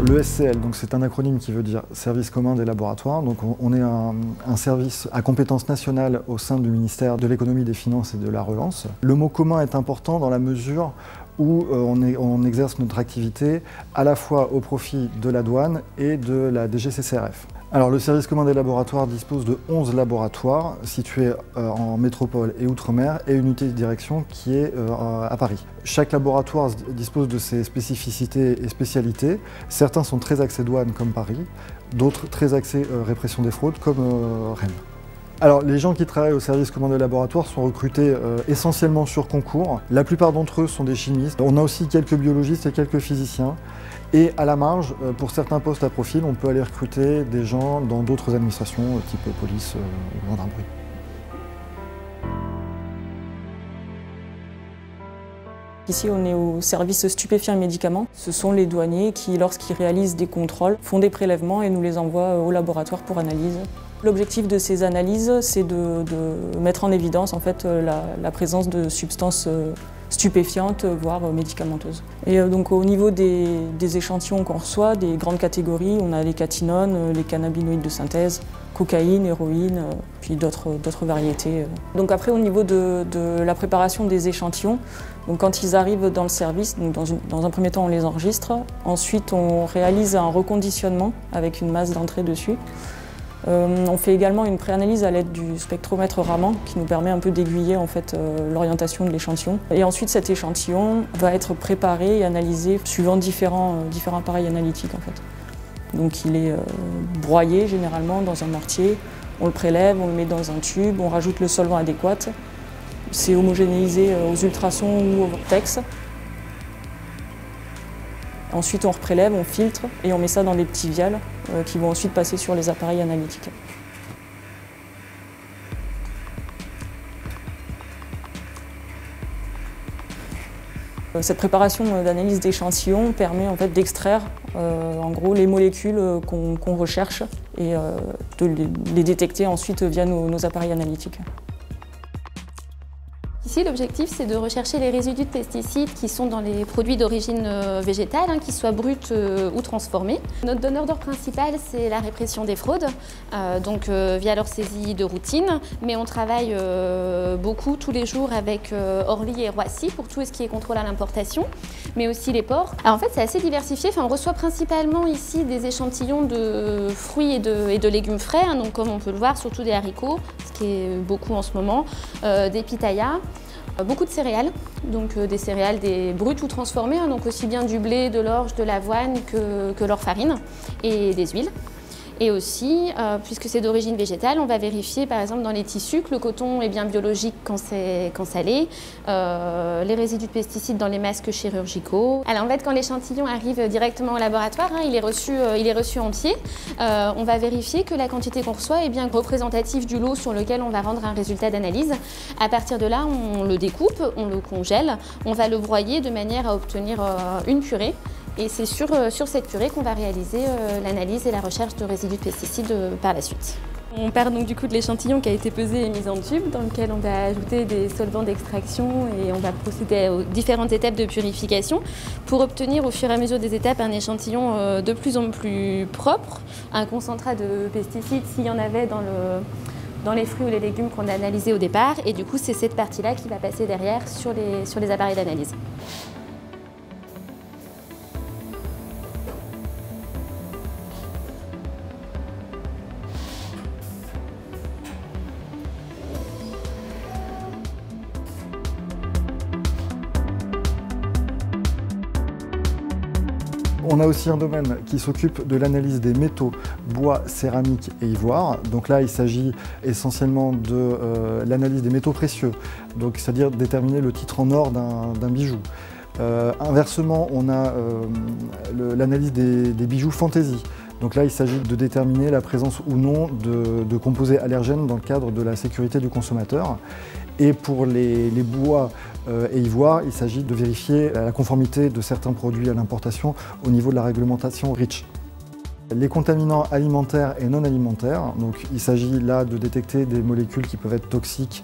le SCL, c'est un acronyme qui veut dire Service commun des laboratoires. Donc on est un service à compétence nationale au sein du ministère de l'économie, des finances et de la relance. Le mot commun est important dans la mesure où on exerce notre activité à la fois au profit de la douane et de la DGCCRF. Alors le service commun des laboratoires dispose de 11 laboratoires situés en métropole et outre-mer et une unité de direction qui est à Paris. Chaque laboratoire dispose de ses spécificités et spécialités. Certains sont très axés douane comme Paris, d'autres très axés répression des fraudes comme Rennes. Alors, les gens qui travaillent au service commun des laboratoires sont recrutés essentiellement sur concours. La plupart d'entre eux sont des chimistes. On a aussi quelques biologistes et quelques physiciens. Et à la marge, pour certains postes à profil, on peut aller recruter des gens dans d'autres administrations, type police, gendarmerie. Ici, on est au service stupéfiants et médicaments. Ce sont les douaniers qui, lorsqu'ils réalisent des contrôles, font des prélèvements et nous les envoient au laboratoire pour analyse. L'objectif de ces analyses, c'est de mettre en évidence en fait, la présence de substances stupéfiantes, voire médicamenteuses. Et donc au niveau des échantillons qu'on reçoit, des grandes catégories, on a les catinones, les cannabinoïdes de synthèse, cocaïne, héroïne, puis d'autres variétés. Donc après au niveau de la préparation des échantillons, donc quand ils arrivent dans le service, donc dans un premier temps on les enregistre, ensuite on réalise un reconditionnement avec une masse d'entrée dessus. On fait également une préanalyse à l'aide du spectromètre Raman qui nous permet un peu d'aiguiller en fait, l'orientation de l'échantillon. Et ensuite cet échantillon va être préparé et analysé suivant différents appareils analytiques en fait. Donc il est broyé généralement dans un mortier, on le prélève, on le met dans un tube, on rajoute le solvant adéquat. C'est homogénéisé aux ultrasons ou au vortex. Ensuite, on reprélève, on filtre et on met ça dans des petits vials qui vont ensuite passer sur les appareils analytiques. Cette préparation d'analyse d'échantillons permet en fait d'extraire en gros les molécules qu'on recherche et de les détecter ensuite via nos appareils analytiques. Ici, l'objectif, c'est de rechercher les résidus de pesticides qui sont dans les produits d'origine végétale, qu'ils soient bruts ou transformés. Notre donneur d'ordre principal, c'est la répression des fraudes, via leur saisie de routine. Mais on travaille beaucoup tous les jours avec Orly et Roissy pour tout ce qui est contrôle à l'importation, mais aussi les ports. Alors, en fait, c'est assez diversifié. On reçoit principalement ici des échantillons de fruits et de légumes frais, donc comme on peut le voir, surtout des haricots, ce qui est beaucoup en ce moment, des pitayas. Beaucoup de céréales, donc des céréales des brutes ou transformées, donc aussi bien du blé, de l'orge, de l'avoine que leur farine et des huiles. Et aussi, puisque c'est d'origine végétale, on va vérifier par exemple dans les tissus que le coton est bien biologique quand ça l'est, les résidus de pesticides dans les masques chirurgicaux. Alors en fait, quand l'échantillon arrive directement au laboratoire, il est reçu entier, on va vérifier que la quantité qu'on reçoit est bien représentative du lot sur lequel on va rendre un résultat d'analyse. À partir de là, on le découpe, on le congèle, on va le broyer de manière à obtenir une purée. Et c'est sur cette purée qu'on va réaliser l'analyse et la recherche de résidus de pesticides par la suite. On part donc du coup de l'échantillon qui a été pesé et mis en tube, dans lequel on va ajouter des solvants d'extraction et on va procéder aux différentes étapes de purification pour obtenir au fur et à mesure des étapes un échantillon de plus en plus propre, un concentrat de pesticides s'il y en avait dans les fruits ou les légumes qu'on a analysés au départ. Et du coup, c'est cette partie-là qui va passer derrière sur les appareils d'analyse. On a aussi un domaine qui s'occupe de l'analyse des métaux, bois, céramique et ivoire. Donc là, il s'agit essentiellement de l'analyse des métaux précieux, donc c'est-à-dire déterminer le titre en or d'un bijou. Inversement, on a l'analyse des bijoux fantaisie. Donc là, il s'agit de déterminer la présence ou non de composés allergènes dans le cadre de la sécurité du consommateur. Et pour les bois et ivoires, il s'agit de vérifier la conformité de certains produits à l'importation au niveau de la réglementation REACH. Les contaminants alimentaires et non alimentaires, donc il s'agit là de détecter des molécules qui peuvent être toxiques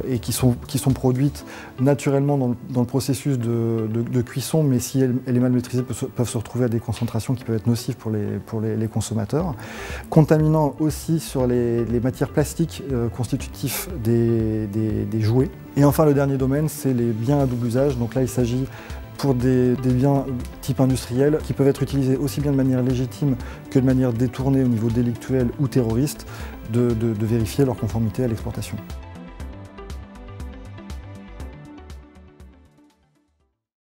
et qui sont produites naturellement dans le processus de cuisson, mais si elle est mal maîtrisée, peuvent se retrouver à des concentrations qui peuvent être nocives pour les consommateurs. Contaminants aussi sur les matières plastiques constitutifs des jouets. Et enfin, le dernier domaine, c'est les biens à double usage. Donc là, il s'agit pour des biens type industriel qui peuvent être utilisés aussi bien de manière légitime que de manière détournée au niveau délictuel ou terroriste, de vérifier leur conformité à l'exportation.